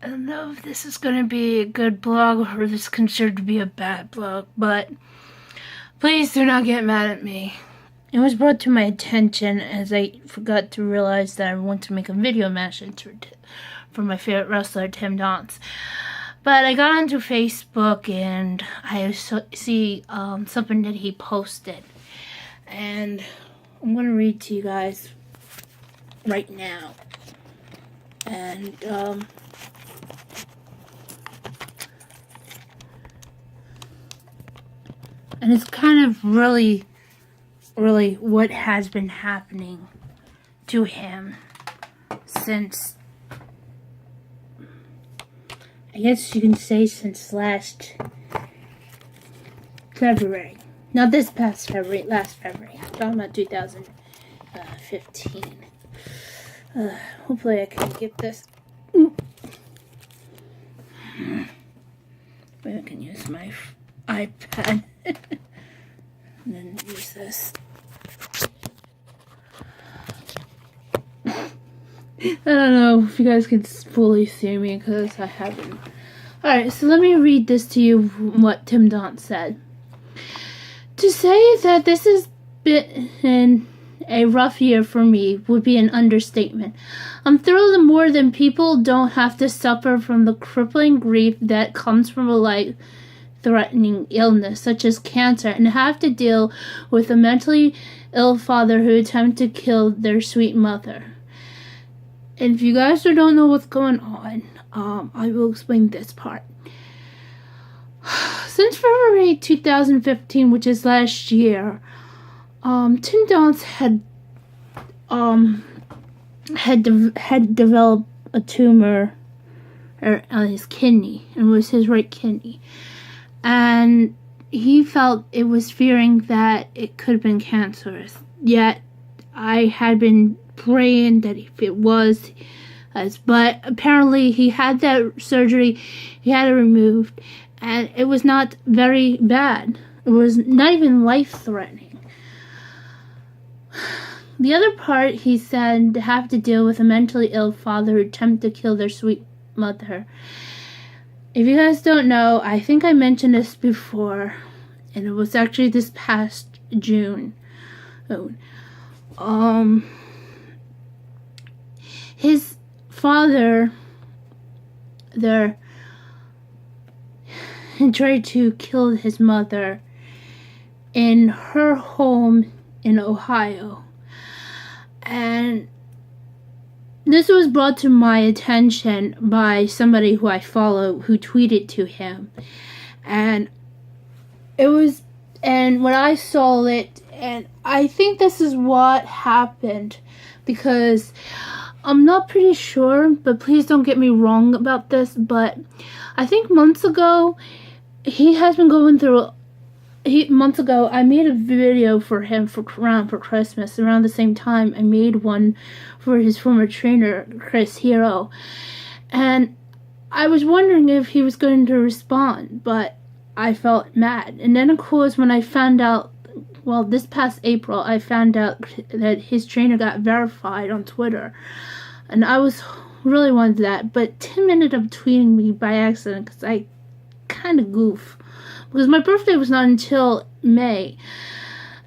I don't know if this is going to be a good blog or if it's considered to be a bad blog, but please do not get mad at me. It was brought to my attention as I forgot to realize that I want to make a video message for my favorite wrestler, Tim Donst. But I got onto Facebook and I see something that he posted. And I'm going to read to you guys right now. And it's kind of really what has been happening to him since, I guess you can say, since last February. Not this past February, last February. I'm talking about 2015. Hopefully I can get this. Maybe I can use my iPad and then use this. I don't know if you guys can fully see me because I haven't. Alright, so let me read this to you, what Tim Donst said. To say that this has been a rough year for me would be an understatement. I'm thrilled more than people don't have to suffer from the crippling grief that comes from a life-threatening illness such as cancer and have to deal with a mentally ill father who attempted to kill their sweet mother. And if you guys don't know what's going on, I will explain this part. Since February 2015, which is last year, Tim Donst had developed a tumor on his kidney, and it was his right kidney, and he felt it was fearing that it could have been cancerous. Yet I had been praying that if it was, but apparently he had that surgery, he had it removed, and it was not very bad. It was not even life-threatening. The other part, he said, to have to deal with a mentally ill father who attempted to kill their sweet mother. If you guys don't know, I think I mentioned this before, and it was actually this past June. His father, tried to kill his mother in her home in Ohio. And this was brought to my attention by somebody who I follow who tweeted to him. And when I saw it, and I think this is what happened, because I'm not pretty sure, but please don't get me wrong about this, but I think months ago, months ago, I made a video for him for Christmas. Around the same time, I made one for his former trainer, Chris Hero. And I was wondering if he was going to respond, but I felt mad. And then, of course, when I found out, well, this past April, I found out that his trainer got verified on Twitter. And I was really wanted that, but Tim ended up tweeting me by accident because I kind of goof. Because my birthday was not until May.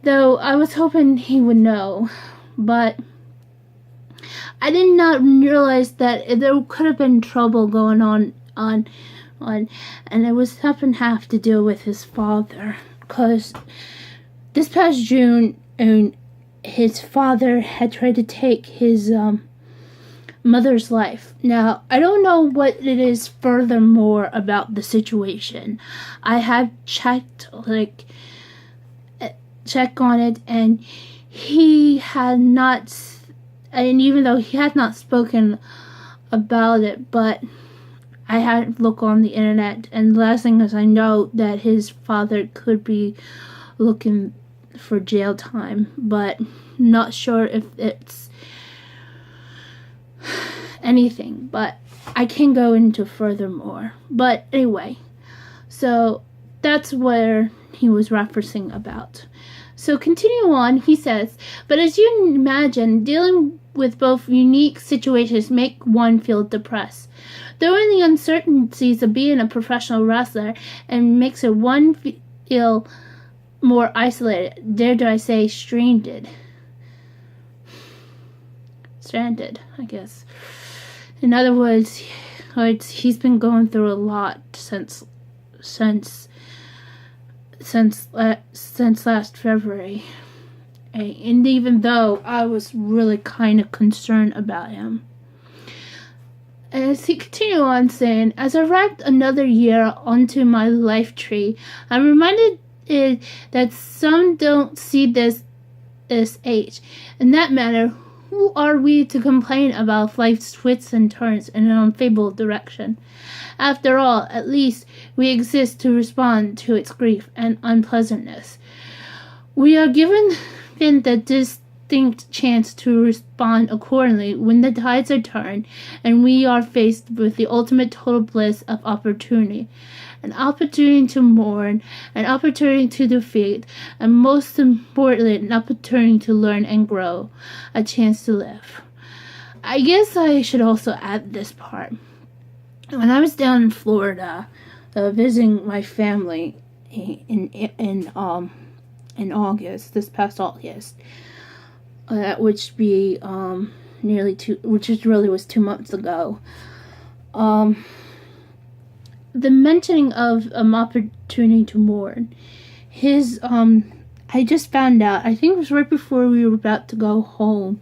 Though I was hoping he would know. But I did not realize that there could have been trouble going on, and it was something have to deal with his father. Because this past June, his father had tried to take his mother's life. Now, I don't know what it is furthermore about the situation. I have checked on it, and he had not, and even though he had not spoken about it, but I had to look on the internet, and the last thing is I know that his father could be looking for jail time, but not sure if it's anything, but I can go into furthermore. But anyway, so that's where he was referencing about. So continue on, he says, but as you imagine, dealing with both unique situations make one feel depressed. Though in the uncertainties of being a professional wrestler and makes it one feel more isolated, dare I say stranded, I guess. In other words, he's been going through a lot since last February. And even though I was really kind of concerned about him. As he continued on saying, as I wrapped another year onto my life tree, I'm reminded that some don't see this age. In that manner, who are we to complain about life's twists and turns in an unfavorable direction? After all, at least we exist to respond to its grief and unpleasantness. We are given the distinct chance to respond accordingly when the tides are turned and we are faced with the ultimate total bliss of opportunity. An opportunity to mourn, an opportunity to defeat, and most importantly, an opportunity to learn and grow, a chance to live. I guess I should also add this part. When I was down in Florida, visiting my family in August, this past August, which be which really was 2 months ago. The mentioning of opportunity to mourn, I just found out, I think it was right before we were about to go home,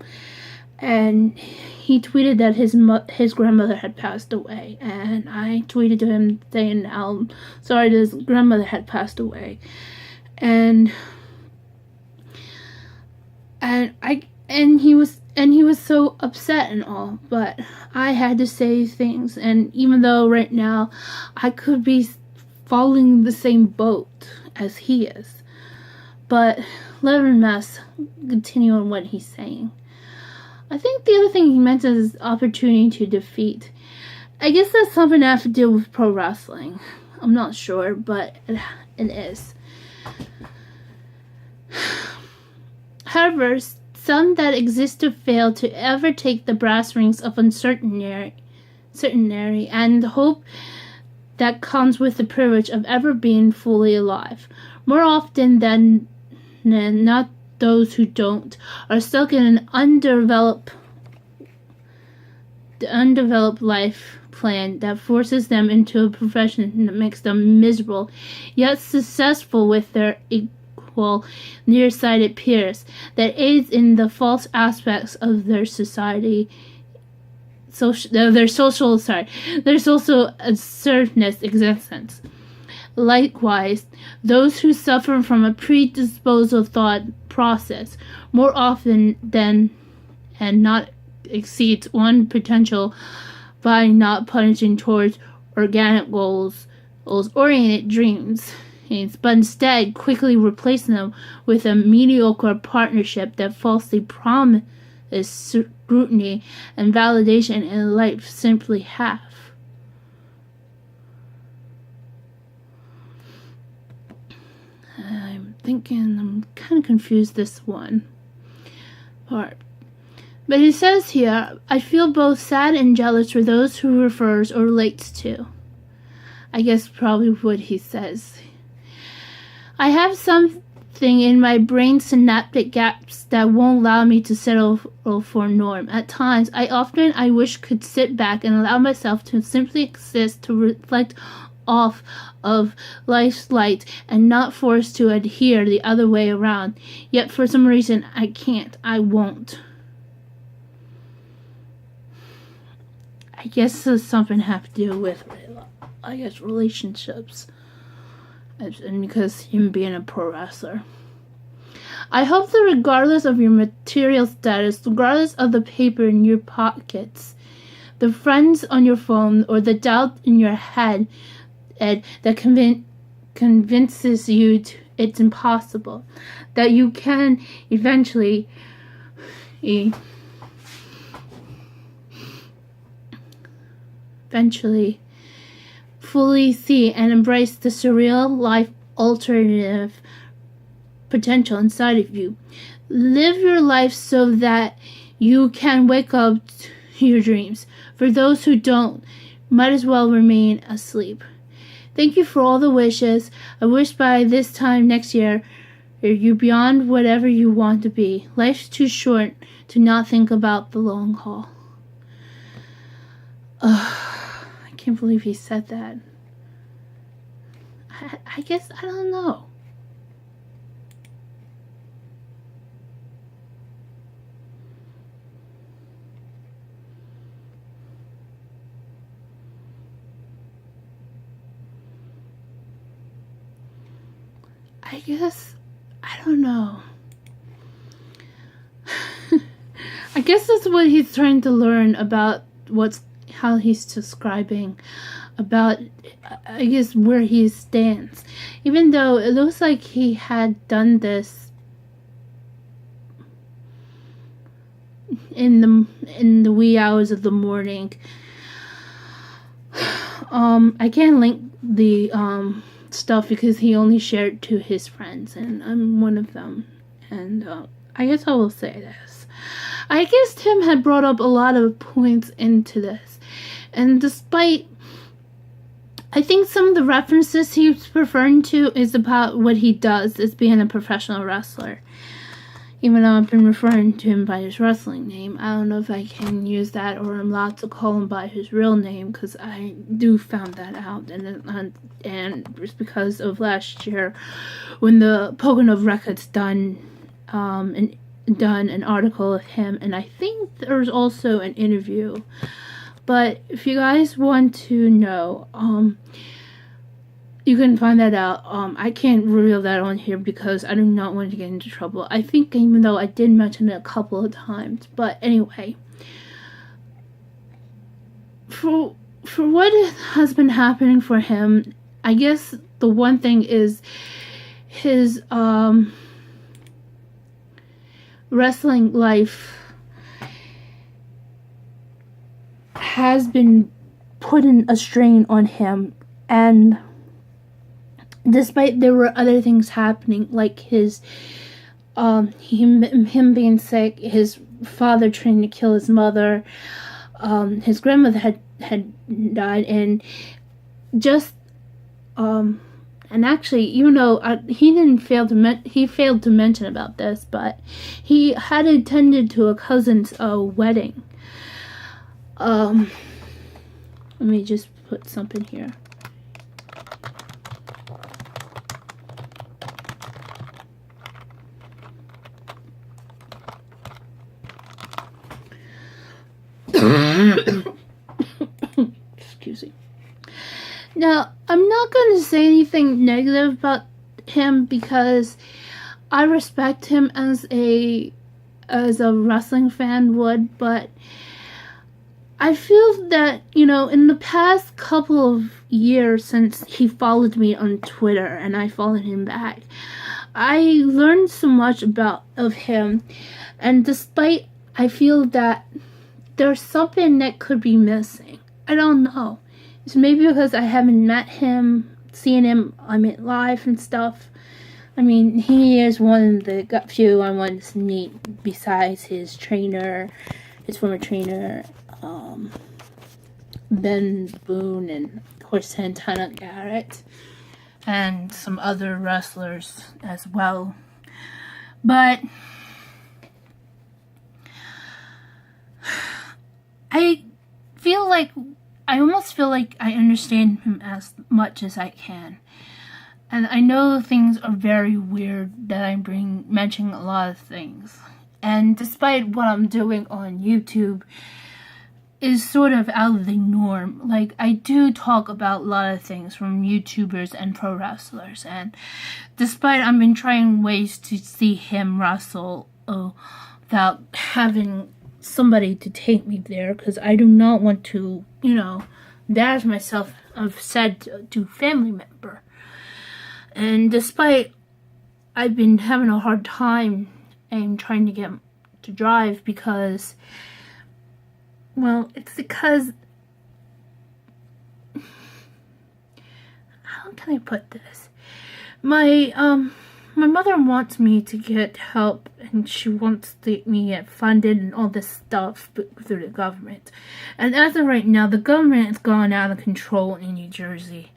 and he tweeted that his grandmother had passed away, and I tweeted to him saying how sorry his grandmother had passed away, and he was so upset and all, but I had to say things, and even though right now I could be following the same boat as he is, but let him continue on what he's saying. I think the other thing he mentions is opportunity to defeat. I guess that's something that has to do with pro wrestling. I'm not sure, but it is. However, some that exist to fail to ever take the brass rings of uncertainty and the hope that comes with the privilege of ever being fully alive. More often than not, those who don't are stuck in an undeveloped life plan that forces them into a profession that makes them miserable, yet successful with their nearsighted peers, that aids in the false aspects of their their social assertiveness existence. Likewise, those who suffer from a predisposal thought process more often than not exceeds one potential by not punishing towards organic goals-oriented dreams, but instead quickly replacing them with a mediocre partnership that falsely promises scrutiny and validation in life simply have. I'm kind of confused this one part. But he says here, I feel both sad and jealous for those who refers or relates to. I guess probably what he says. I have something in my brain synaptic gaps that won't allow me to settle for norm. At times, I wish could sit back and allow myself to simply exist, to reflect off of life's light and not forced to adhere the other way around. Yet for some reason I can't. I won't. I guess there's something have to do with, relationships. And because him being a pro wrestler. I hope that regardless of your material status, regardless of the paper in your pockets, the friends on your phone, or the doubt in your head, that convinces you it's impossible, that you can eventually fully see and embrace the surreal life alternative potential inside of you. Live your life so that you can wake up to your dreams. For those who don't, might as well remain asleep. Thank you for all the wishes. I wish by this time next year you're beyond whatever you want to be. Life's too short to not think about the long haul. I can't believe he said that. I guess, I don't know. I guess, I don't know. I guess that's what he's trying to learn about how he's describing about, I guess, where he stands. Even though it looks like he had done this in the wee hours of the morning. I can't link the stuff because he only shared to his friends, and I'm one of them. And I guess I will say this. I guess Tim had brought up a lot of points into this, and despite, I think some of the references he's referring to is about what he does as being a professional wrestler. Even though I've been referring to him by his wrestling name, I don't know if I can use that or I'm allowed to call him by his real name, because I do found that out, and it's because of last year when the Pocono Records done an article of him, and I think there's also an interview. But if you guys want to know, you can find that out. I can't reveal that on here because I do not want to get into trouble. I think even though I did mention it a couple of times. But anyway, for what has been happening for him, I guess the one thing is his wrestling life has been putting a strain on him, and despite there were other things happening, like his him being sick, his father trying to kill his mother, his grandmother had died, and just and actually, even though he failed to mention about this, but he had attended to a cousin's wedding. Let me just put something here. Excuse me. Now, I'm not going to say anything negative about him because I respect him as a wrestling fan would, but I feel that, in the past couple of years since he followed me on Twitter and I followed him back, I learned so much of him, and despite I feel that there's something that could be missing. I don't know. It's maybe because I haven't met him, seen him, live and stuff. He is one of the few I wanted to meet besides his former trainer, Ben Boone, and of course Santana Garrett, and some other wrestlers as well. But I almost feel like I understand him as much as I can. And I know things are very weird that I'm mentioning a lot of things. And despite what I'm doing on YouTube is sort of out of the norm. Like, I do talk about a lot of things from YouTubers and pro wrestlers. And despite I've been trying ways to see him wrestle without having somebody to take me there, because I do not want to, embarrass myself, I've said to family member. And despite I've been having a hard time and trying to get to drive because, it's because can I put this? My mother wants me to get help, and she wants me to get funded and all this stuff through the government. And as of right now, the government has gone out of control in New Jersey.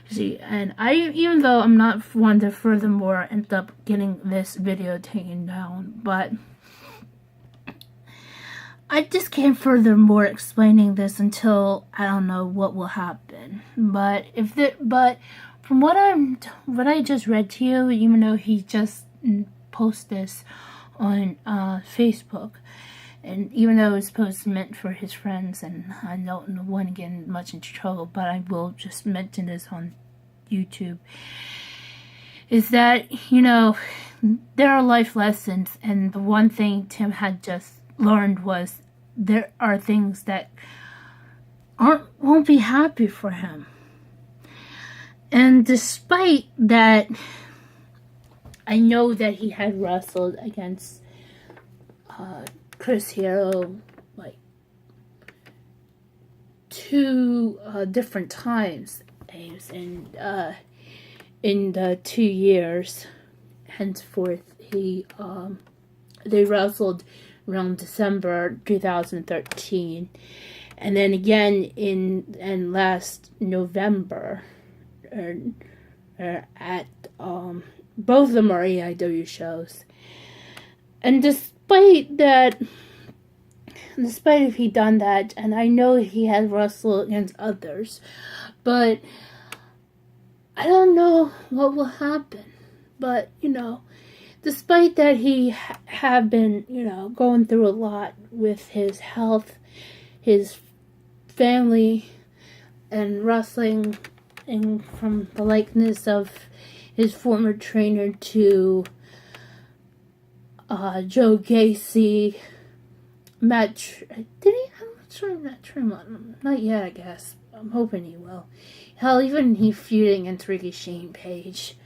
See, and even though I'm not one to furthermore end up getting this video taken down, but I just can't furthermore explaining this until I don't know what will happen. But from what I just read to you, even though he just posted this on Facebook, and even though it's supposed to meant for his friends, and I don't want to get much into trouble, but I will just mention this on YouTube, is that, you know, there are life lessons, and the one thing Tim had just learned was there are things that won't be happy for him. And despite that, I know that he had wrestled against Chris Hero like 2 different times, and in the 2 years henceforth, they wrestled around December 2013, and then again in last November, at both of them are AIW shows. And despite if he done that, and I know he had wrestled against others, but I don't know what will happen. But, you know, despite that, he have been, you know, going through a lot with his health, his family, and wrestling, and from the likeness of his former trainer to Joe Gacy, Matt. Did he? I'm not sure Matt Tremont. Not yet, I guess. I'm hoping he will. Hell, even he feuding against Ricky Shane Page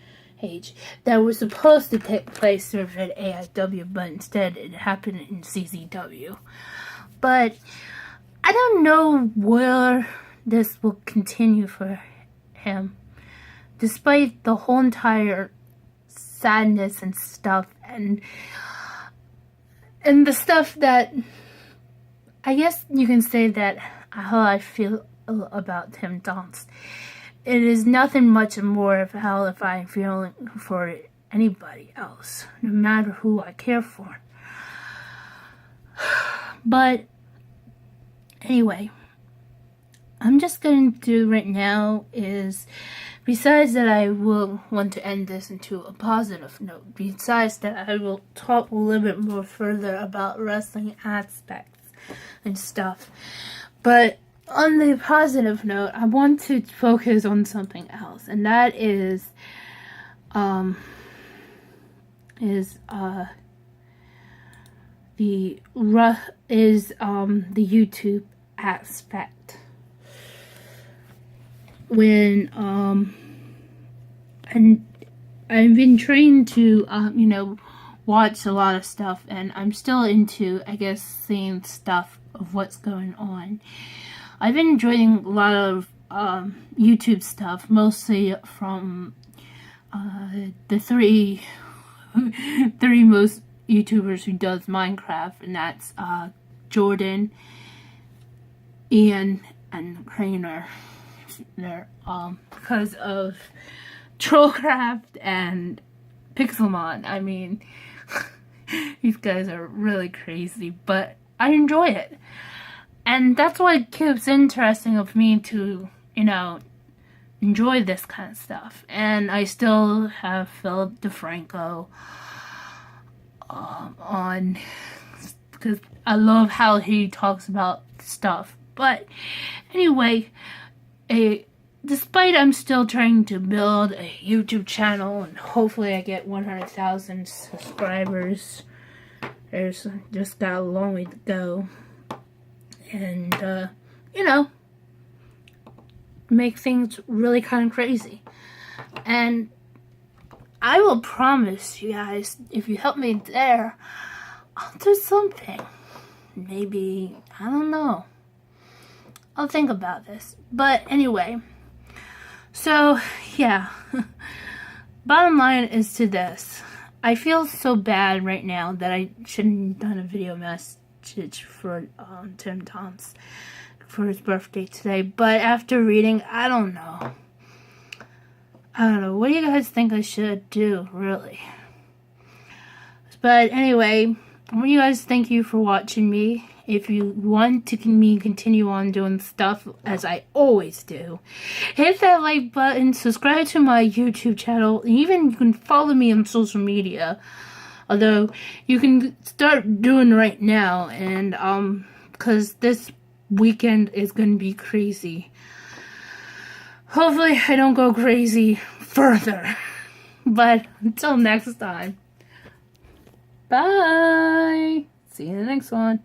that was supposed to take place sort of at AIW, but instead it happened in CZW. But I don't know where this will continue for him, despite the whole entire sadness and stuff, and the stuff that I guess you can say that how I feel about Tim Donst. It is nothing much more of how if I'm feeling for anybody else, no matter who I care for. But anyway, I'm just going to do right now is, besides that I will want to end this into a positive note, besides that I will talk a little bit more further about wrestling aspects and stuff. But on the positive note, I want to focus on something else, and that is the YouTube aspect. When and I've been trained to you know, watch a lot of stuff, and I'm still into, I guess, seeing stuff of what's going on. I've been enjoying a lot of YouTube stuff, mostly from the three most YouTubers who does Minecraft, and that's Jordan, Ian, and Crainer. They're because of Trollcraft and Pixelmon. I mean, these guys are really crazy, but I enjoy it. And that's what keeps interesting of me to, you know, enjoy this kind of stuff. And I still have Phil DeFranco on, because I love how he talks about stuff. But anyway, despite I'm still trying to build a YouTube channel, and hopefully I get 100,000 subscribers. There's just got a long way to go. And, you know, make things really kind of crazy. And I will promise you guys, if you help me there, I'll do something. Maybe, I don't know. I'll think about this. But anyway, So, yeah. Bottom line is to this. I feel so bad right now that I shouldn't have done a video message for Tim Donst for his birthday today. But after reading, I don't know. What do you guys think I should do, really? But anyway, I want you guys to thank you for watching me. If you want to me continue on doing stuff as I always do, hit that like button, subscribe to my YouTube channel, and even you can follow me on social media. Although you can start doing right now, and because this weekend is gonna be crazy. Hopefully I don't go crazy further. But until next time. Bye. See you in the next one.